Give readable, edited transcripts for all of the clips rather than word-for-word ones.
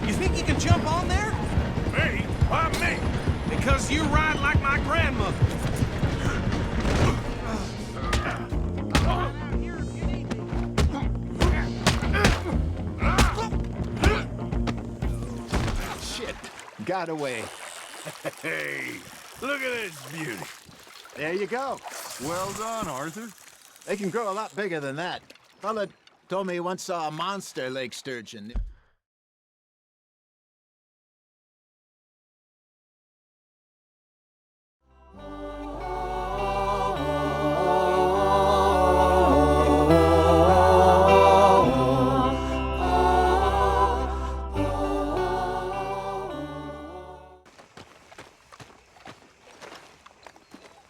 You think you can jump on there? Me? Why me? Because you ride like my grandmother. Shit. Got away. Hey, look at this beauty. There you go. Well done, Arthur. They can grow a lot bigger than that. Fella told me he once saw a monster lake sturgeon.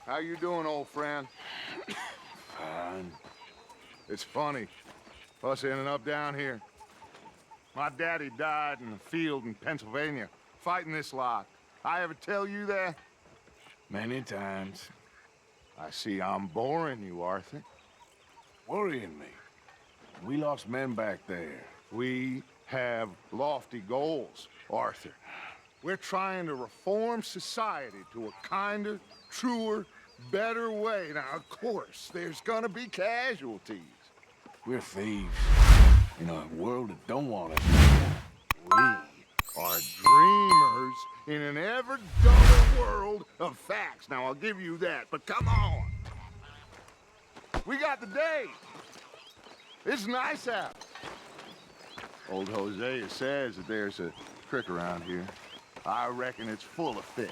How you doing, old friend? Fine. It's funny, us ending up down here. My daddy died in a field in Pennsylvania, fighting this lot. I ever tell you that? Many times. I see I'm boring you, Arthur. Worrying me. We lost men back there. We have lofty goals, Arthur. We're trying to reform society to a kinder, truer, better way. Now, of course, there's gonna be casualties. We're thieves. In a world that don't want us. We are dreamers in an ever duller world of facts. Now, I'll give you that, but come on. We got the day. It's nice out. Old Hosea says that there's a creek around here. I reckon it's full of fish.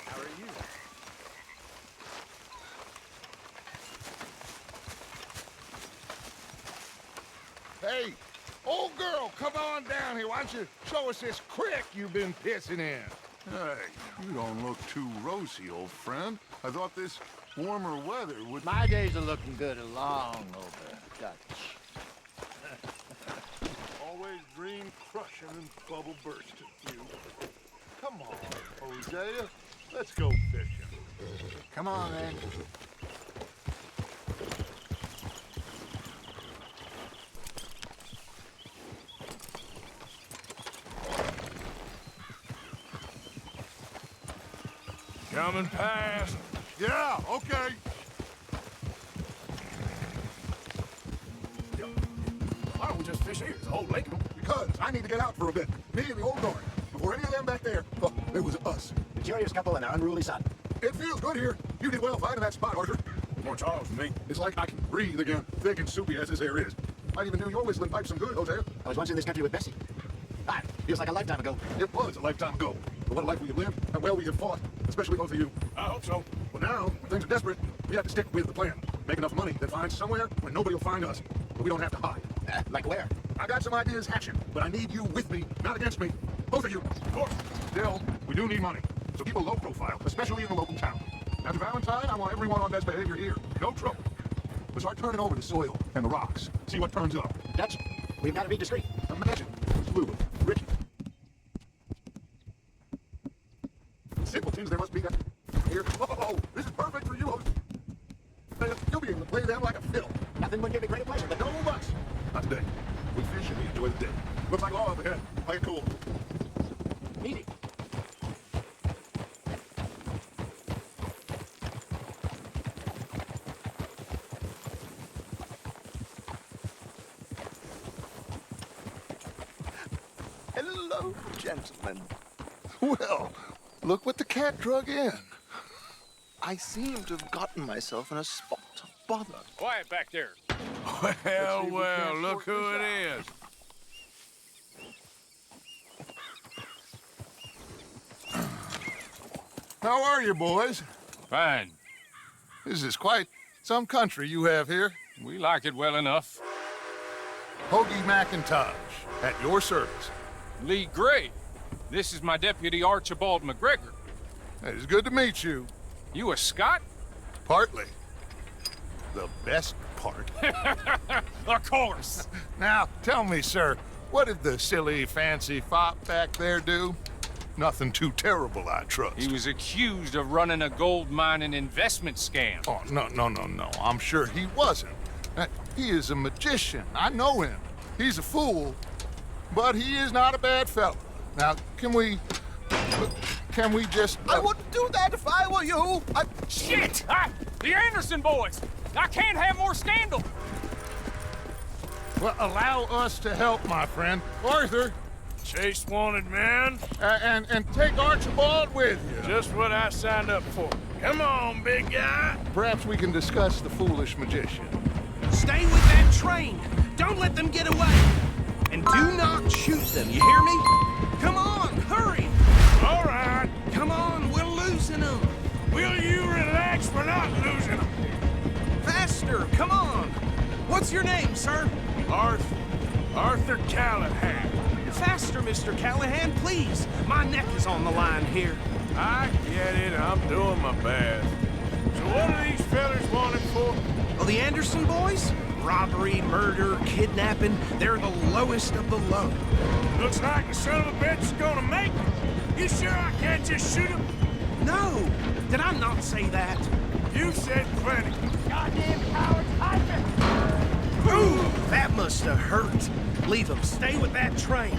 How are you? Hey, old girl, come on down here. Why don't you show us this creek you've been pissing in? Hey, you don't look too rosy, old friend. I thought this warmer weather would... My days are looking good along over Dutch. Always dream crushing and bubble bursting, you. Come on, Hosea. Let's go fishing. Come on, then. Coming past. Yeah, okay. Why don't we just fish here? It's a whole lake. Because I need to get out for a bit. Me and the old guard. Before any of them back there, oh, it was us. The curious couple and their unruly son. It feels good here. You did well finding that spot, Arthur. More Charles than me. It's like I can breathe again, thick and soupy as this air is. I even knew your whistling pipes some good, Hosea. I was once in this country with Bessie. Ah, feels like a lifetime ago. It was a lifetime ago. But what a life we have lived, and well we have fought, especially both of you. I hope so. Well, now, when things are desperate, we have to stick with the plan. Make enough money, then find somewhere where nobody will find us. But we don't have to hide. Like where? I got some ideas hatching, but I need you with me, not against me. Both of you. Of course. Still, we do need money. So keep a low profile, especially in the local town. After Valentine, I want everyone on best behavior here. No trouble. But start turning over the soil and the rocks. See what turns up. Dutch, we've got to be discreet. Imagine fluid, rich. Simpletons there must be that here. Oh, this is perfect for you. You'll be able to play them like a fiddle. Nothing would give me greater pleasure, but No much. Not today. We fish and we enjoy the day. Looks like law up ahead. Play it cool. easy. Hello, gentlemen. Well, look what the cat drug in. I seem to have gotten myself in a spot of bother. Quiet back there. Well, Well, look who it is. How are you, boys? Fine. This is quite some country you have here. We like it well enough. Hoagie McIntosh, at your service. Leigh Gray. This is my deputy, Archibald MacGregor. It's good to meet you. You a Scot? Partly. The best part. Of course. Now, tell me, sir, what did the silly, fancy fop back there do? Nothing too terrible, I trust. He was accused of running a gold mining investment scam. Oh, no. I'm sure he wasn't. He is a magician. I know him. He's a fool, but he is not a bad fellow. Now, can we just... I wouldn't do that if I were you. Shit! The Anderson boys! I can't have more scandal! Well, allow us to help, my friend. Arthur, Chase wanted man. and take Archibald with you. Just what I signed up for. Come on, big guy. Perhaps we can discuss the foolish magician. Stay with that train. Don't let them get away. And do not shoot them, you hear me? Come on, hurry. All right. Come on, we're losing them. Will you relax? We're not losing them. Faster, come on. What's your name, sir? Arthur Callahan. Faster, Mr. Callahan, please. My neck is on the line here. I get it. I'm doing my best. So what are these fellas wanted for? Oh, the Anderson boys? Robbery, murder, kidnapping. They're the lowest of the low. Looks like the son of a bitch is gonna make it. You sure I can't just shoot him? No. Did I not say that? You said plenty. Goddamn cowards, Ooh, that must have hurt. Leave them. Stay with that train.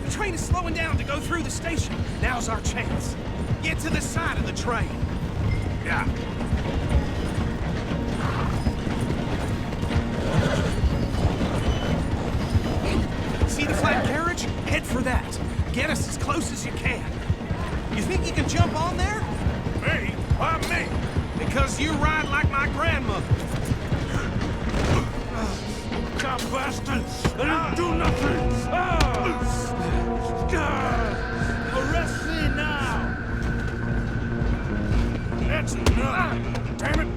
The train is slowing down to go through the station. Now's our chance. Get to the side of the train. Yeah. See the flat carriage? Head for that. Get us as close as you can. You think you can jump on there? Me? Why me? Because you ride like my grandmother. God bastard! I didn't do nothing! Arrest me now! That's enough! Damn it!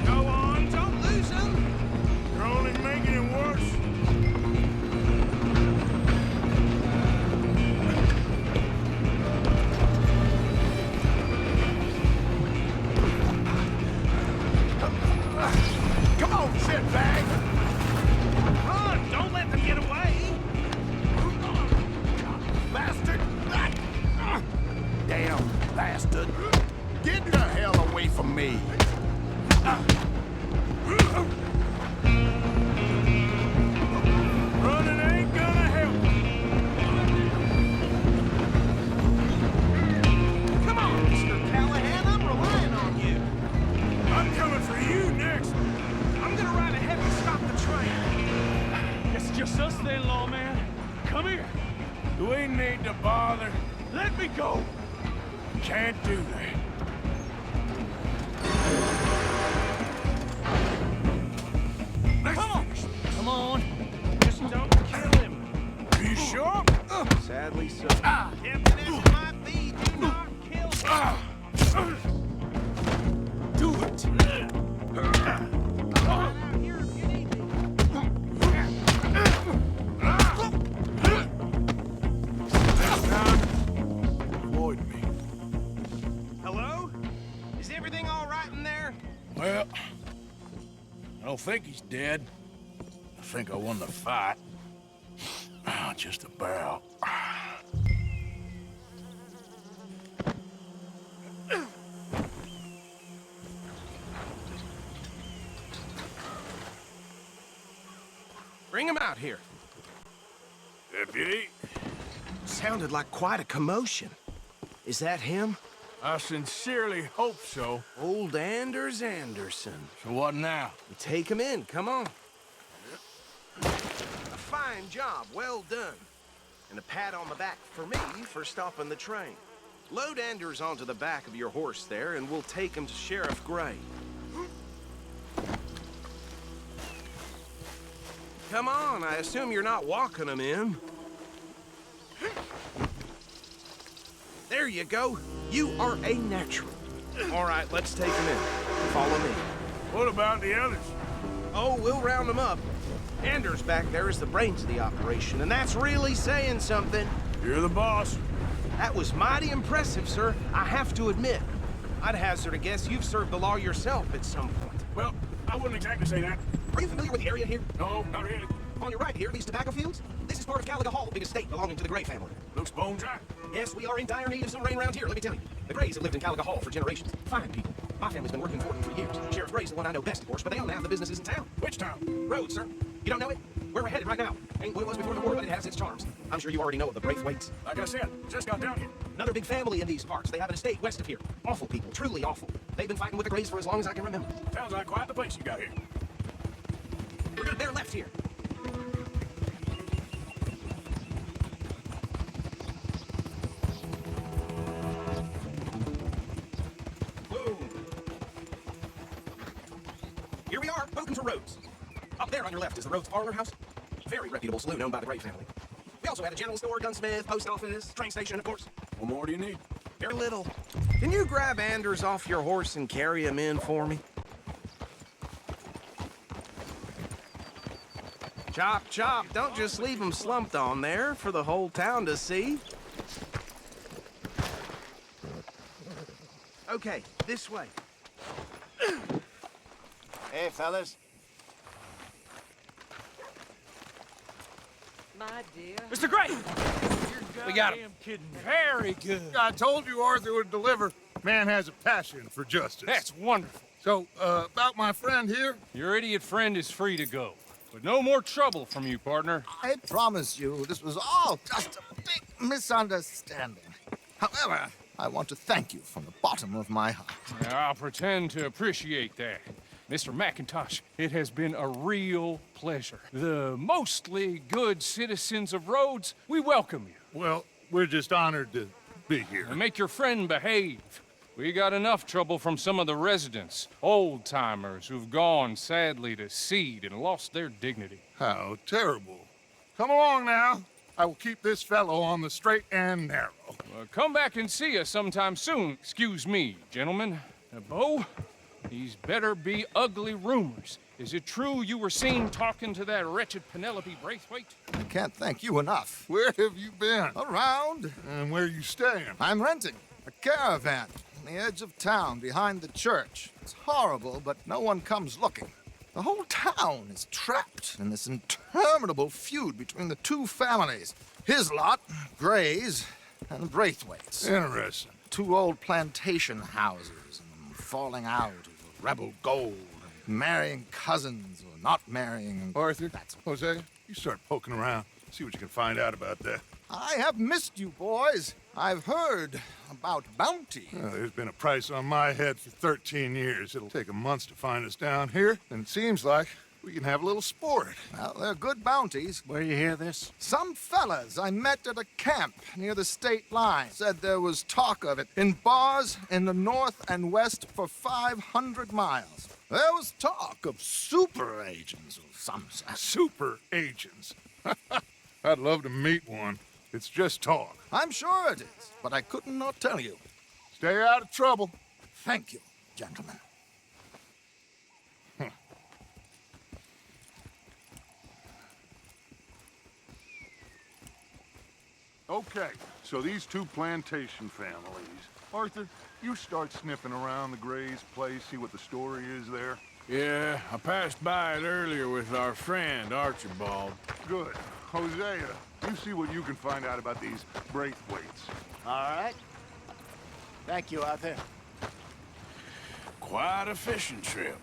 Go on, don't lose him! You're only making it worse. Come on, shitbag! Run! Don't let them get away! Bastard! Damn bastard! Get the hell away from me! Running ain't gonna help. Come on, Mr. Callahan, I'm relying on you. I'm coming for you next. I'm gonna ride ahead and stop the train. It's just us then, lawman. Come here. Do we need to bother? Let me go. Can't do that. Come on. Just don't kill him. Are you sure? Sadly so. Tempting as it might be, do not kill him. Do it. Out here if you need me. Avoid me. Hello? Is everything all right in there? Well, I don't think he's dead. I think I won the fight. Just about. Bring him out here. Deputy, Sounded like quite a commotion. Is that him? I sincerely hope so. Old Anders Anderson. So what now? Take him in, come on. A fine job, well done. And a pat on the back for me for stopping the train. Load Anders onto the back of your horse there, and we'll take him to Sheriff Gray. Come on, I assume you're not walking him in. There you go. You are a natural. All right, let's take him in. Follow me. What about the others? Oh, we'll round them up. Anders back there is the brains of the operation, and that's really saying something. You're the boss. That was mighty impressive, sir. I have to admit. I'd hazard a guess you've served the law yourself at some point. Well, I wouldn't exactly say that. Are you familiar with the area here? No, not really. On your right here, these tobacco fields. This is part of Gallagher Hall, big estate belonging to the Gray family. Looks bone dry. Yes, we are in dire need of some rain around here, let me tell you. The Grays have lived in Gallagher Hall for generations. Fine people. My family's been working for them for years. Sheriff Gray's the one I know best, of course, but they own half the businesses in town. Which town? Rhodes, sir. You don't know it? Where we're headed right now. Ain't what it was before the war, but it has its charms. I'm sure you already know of the Braithwaites. Like I said, just got down here. Another big family in these parts. They have an estate west of here. Awful people, truly awful. They've been fighting with the Grays for as long as I can remember. Sounds like quite the place you got here. We're good. They're left here. Boom. Here we are. Welcome to Rhodes. Up there on your left is the Rhodes Parlor House. Very reputable saloon owned by the Gray family. We also had a general store, gunsmith, post office, train station, of course. What more do you need? Very little. Can you grab Anders off your horse and carry him in for me? Chop, chop. Don't just leave him slumped on there for the whole town to see. Okay, this way. Hey, fellas. My dear. Mr. Gray! We got him. Kidding. Very good. I told you Arthur would deliver. Man has a passion for justice. That's wonderful. So, about my friend here? Your idiot friend is free to go. But no more trouble from you, partner. I promise you, this was all just a big misunderstanding. However, I want to thank you from the bottom of my heart. I'll pretend to appreciate that. Mr. McIntosh, it has been a real pleasure. The mostly good citizens of Rhodes, we welcome you. Well, we're just honored to be here. And make your friend behave. We got enough trouble from some of the residents, old-timers who've gone, sadly, to seed and lost their dignity. How terrible. Come along now. I will keep this fellow on the straight and narrow. Come back and see us sometime soon. Excuse me, gentlemen. Bo, these better be ugly rumors. Is it true you were seen talking to that wretched Penelope Braithwaite? I can't thank you enough. Where have you been? Around. And where you staying? I'm renting a caravan on the edge of town behind the church. It's horrible, but no one comes looking. The whole town is trapped in this interminable feud between the two families. His lot, Gray's, and Braithwaite's. Interesting. Two old plantation houses and falling out over rebel gold, and marrying cousins or not marrying. And Arthur, Jose, you start poking around. See what you can find out about that. I have missed you, boys. I've heard about bounty. There's been a price on my head for 13 years. It'll take a month to find us down here, and it seems like we can have a little sport. Well, they're good bounties. Where you hear this? Some fellas I met at a camp near the state line said there was talk of it in bars in the north and west for 500 miles. There was talk of super agents of some sort. Super agents. I'd love to meet one. It's just talk. I'm sure it is, but I couldn't not tell you. Stay out of trouble. Thank you, gentlemen. Okay, so these two plantation families. Arthur, you start sniffing around the Gray's place, see what the story is there. Yeah, I passed by it earlier with our friend, Archibald. Good. Hosea, you see what you can find out about these Braithwaites. All right. Thank you, Arthur. Quite a fishing trip.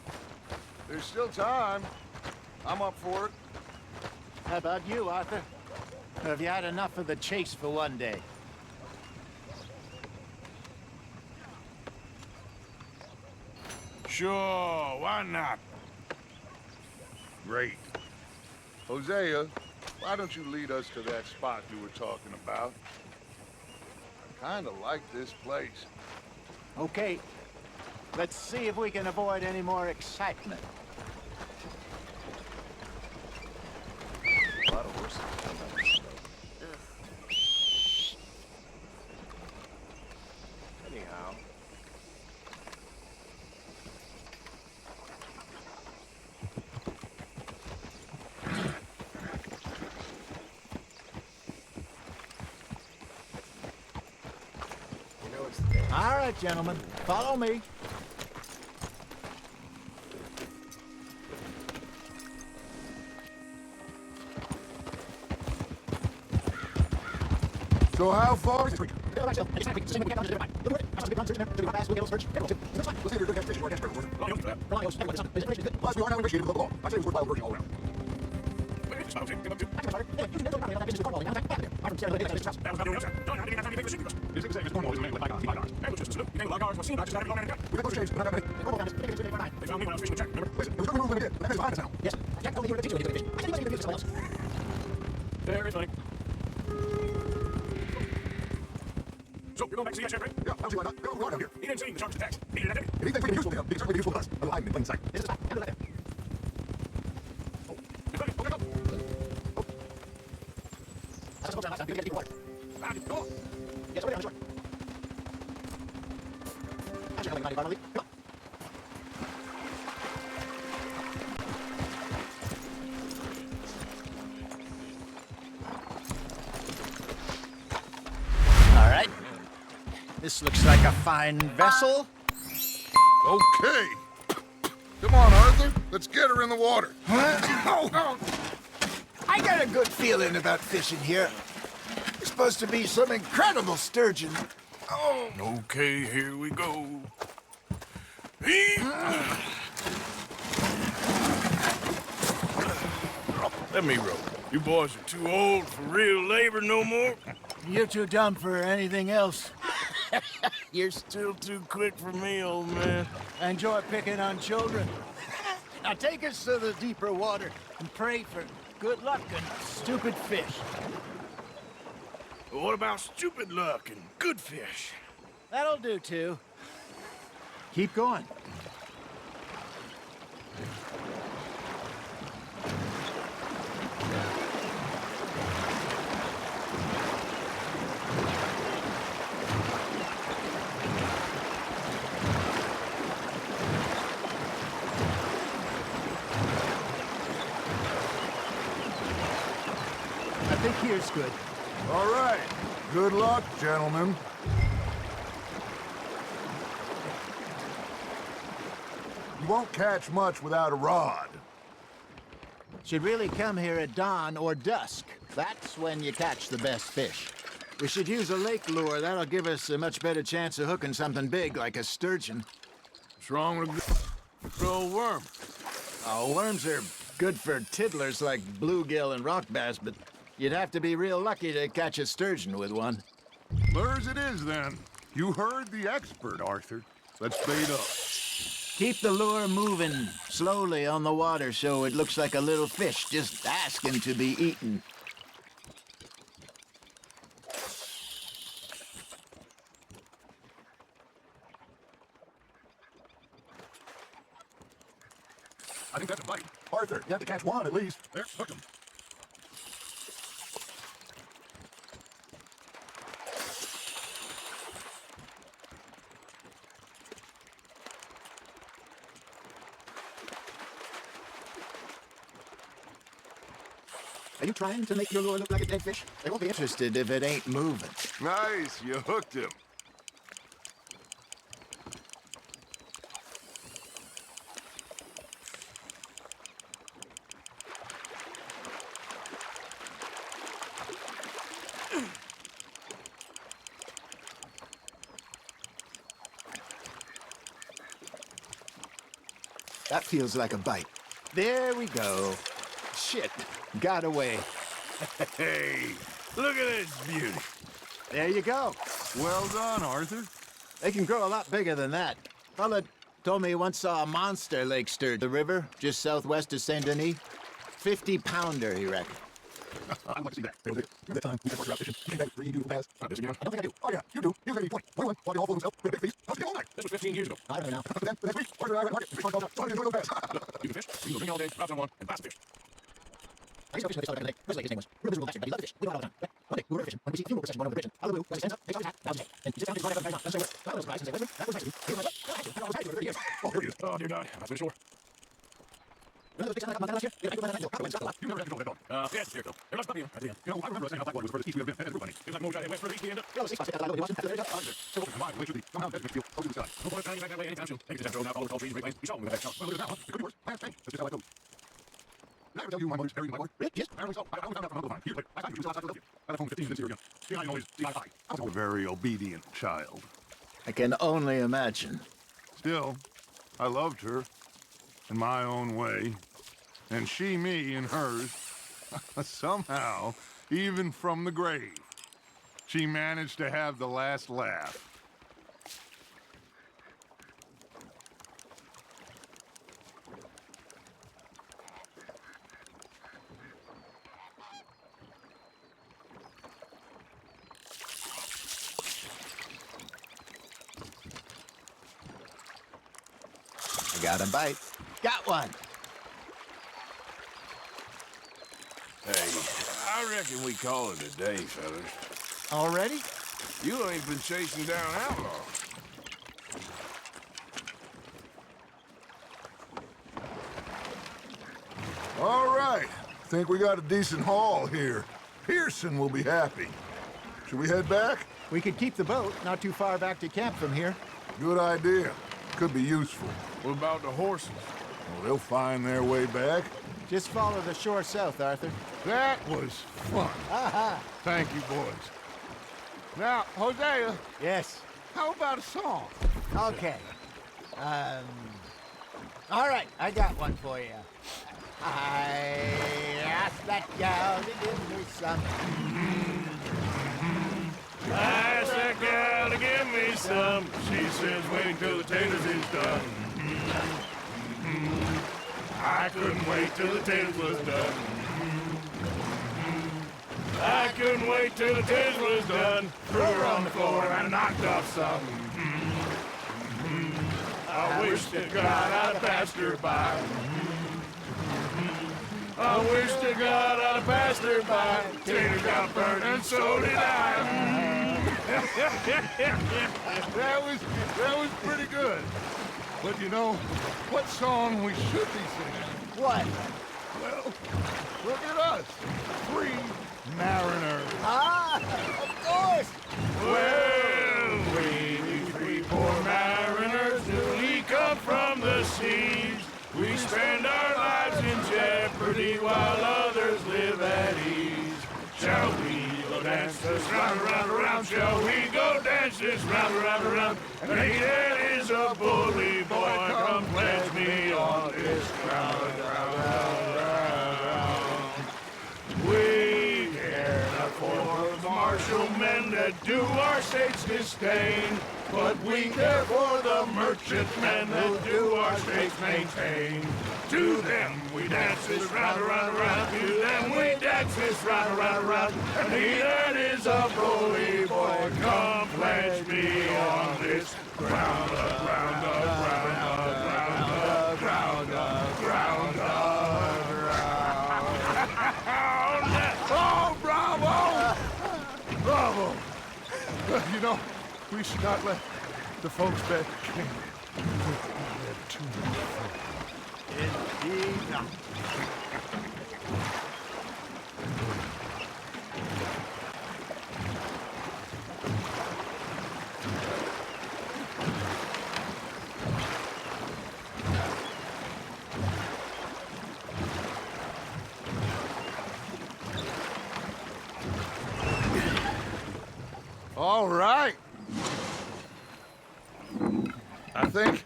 There's still time. I'm up for it. How about you, Arthur? Have you had enough of the chase for one day? Sure, why not? Great. Hosea, why don't you lead us to that spot you were talking about? I kind of like this place. Okay. Let's see if we can avoid any more excitement. A lot of horses. Anyhow. All right, gentlemen. Follow me. So how far? Very funny. So, you're going back to see that, right? Yeah, I don't see why not. Go down here. He didn't see the shark's attacks. He didn't. If he thinks we can be useful to him, he can certainly be useful to us. But we're hiding in plain sight. All right. This looks like a fine vessel. Okay. Come on, Arthur. Let's get her in the water. Oh. I got a good feeling about fishing here. It's supposed to be some incredible sturgeon. Oh. Okay, here we go. Let me row. You boys are too old for real labor no more. You're too dumb for anything else. You're still too quick for me, old man. I enjoy picking on children. Now take us to the deeper water and pray for good luck and stupid fish. What about stupid luck and good fish? That'll do too. Keep going. I think here's good. All right. Good luck, gentlemen. You won't catch much without a rod. Should really come here at dawn or dusk. That's when you catch the best fish. We should use a lake lure. That'll give us a much better chance of hooking something big like a sturgeon. What's wrong with a old worm? Oh, worms are good for tiddlers like bluegill and rock bass, but you'd have to be real lucky to catch a sturgeon with one. Lures it is, then. You heard the expert, Arthur. Let's bait up. Keep the lure moving slowly on the water so it looks like a little fish just asking to be eaten. I think that's a bite. Arthur, you have to catch one at least. There, hooked him. Are you trying to make your lure look like a dead fish? They won't be interested if it ain't moving. Nice, you hooked him. That feels like a bite. There we go. Shit, got away. Hey, look at this beauty. There you go. Well done, Arthur. They can grow a lot bigger than that. Fella told me he once saw a monster lake sturgeon the river just southwest of Saint Denis. 50-pounder, he reckoned. I'd like to see that. You're that time we were out fishing. You came back 3 years past. Not this again. I don't think I do. Oh, yeah, you do. Here's 80 20. While they all full of themselves, we had a big feast. I was here all night. This was 15 years ago. I don't know. But then, the next week, Arthur and I were at market. Fish market all out. So I didn't enjoy those fast. You can fish. You can go drinking all day, drop someone, and buy some fish. I used to go fishing with this fella back in the day. Where's Leigh, his name was. Real miserable bastard, but he loved to fish. We go out all the time. One day, we were fishing. When we see funeral procession going over the bridge, out of the blue, Wesley stands up, takes off his hat, bows his head, and he sits down, takes his right up, and carries on. Doesn't say a word. I was surprised and say, Wesley, that was nice of you. He was like, what? I was happy for 30 years. Oh, here he is. Oh, dear God. Am I to the shore? Remember those big sound like last year? Yeah, I go down that hill. Probably stopped a lot. You never had to go to that dog. Yeah, here it goes. Everyone's puppy at the end. You know, I remember us saying how Blackwater was the furthest east we ever been. That's funny. It was like Mojo west further east, the end up. Well, 6 spots hit that line, Watson, after the very top. So, combined, we should be somehow better feel close to the sky. No point of back that way anytime soon. Maybe just have to now follow the tall trees and great plains. We saw when we went back south. Well, look at that, huh? It could be worse. Plans change. That's just how I go. I ever tell you my mother's buried in my water? Yes, apparently so. I only found out from Uncle Vine. Here, later. Last time you were still outside Philadelphia. I left home 15 minutes here again. See, I know is D-I-I. I was a very obedient child. I can only imagine. Still, I loved her in my own way, and she me in hers. Somehow, even from the grave, she managed to have the last laugh. Got a bite. Got one. Hey, I reckon we call it a day, fellas. Already? You ain't been chasing down outlaws. All right. Think we got a decent haul here. Pearson will be happy. Should we head back? We could keep the boat not too far back to camp from here. Good idea. Could be useful. What about the horses? Well, they'll find their way back. Just follow the shore south, Arthur. That was fun. Aha! Thank you, boys. Now, Hosea, Yes. how about a song? Okay. All right, I got one for you. I asked that gal to give me some. I asked that gal to give me some. She says, wait till the taters is done. I couldn't wait till the taters was done. I couldn't wait till the taters was done. Threw her on the floor and I knocked off some. I wish to God I'd have passed her by. I wish to God I'd have passed her by. Tater got burned and so did I. That was pretty good. But you know, what song we should be singing? What? Well, look at us. 3 mariners. Ah, of course. Well, we 3 poor mariners newly come from the seas. We spend our lives in jeopardy while others live at ease. Shall we go dance this round, around, around? Shall we go dance this round, around, around? And he that is a bully boy, come pledge me on this ground, ground. We care not for the martial men that do our state's disdain, but we care for the merchantmen that do our states maintain. To them we dance this round, around, around. To them we dance this round, around, around. And he that is a bully boy, come pledge me on this ground, ground, ground, ground, ground, ground, ground. Oh, bravo! Bravo! You know, we should not let the folks back camp. We had too much fun. Indeed not. All right. I think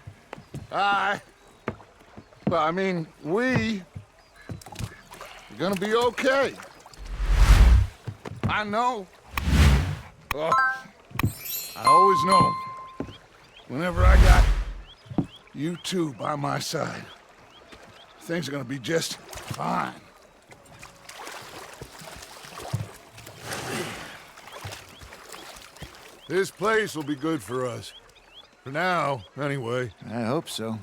we are gonna be okay. I know. Oh, I always know. Whenever I got you two by my side, things are gonna be just fine. This place will be good for us. For now, anyway. I hope so.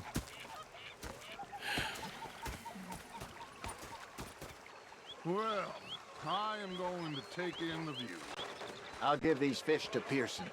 Well, I am going to take in the view. I'll give these fish to Pearson.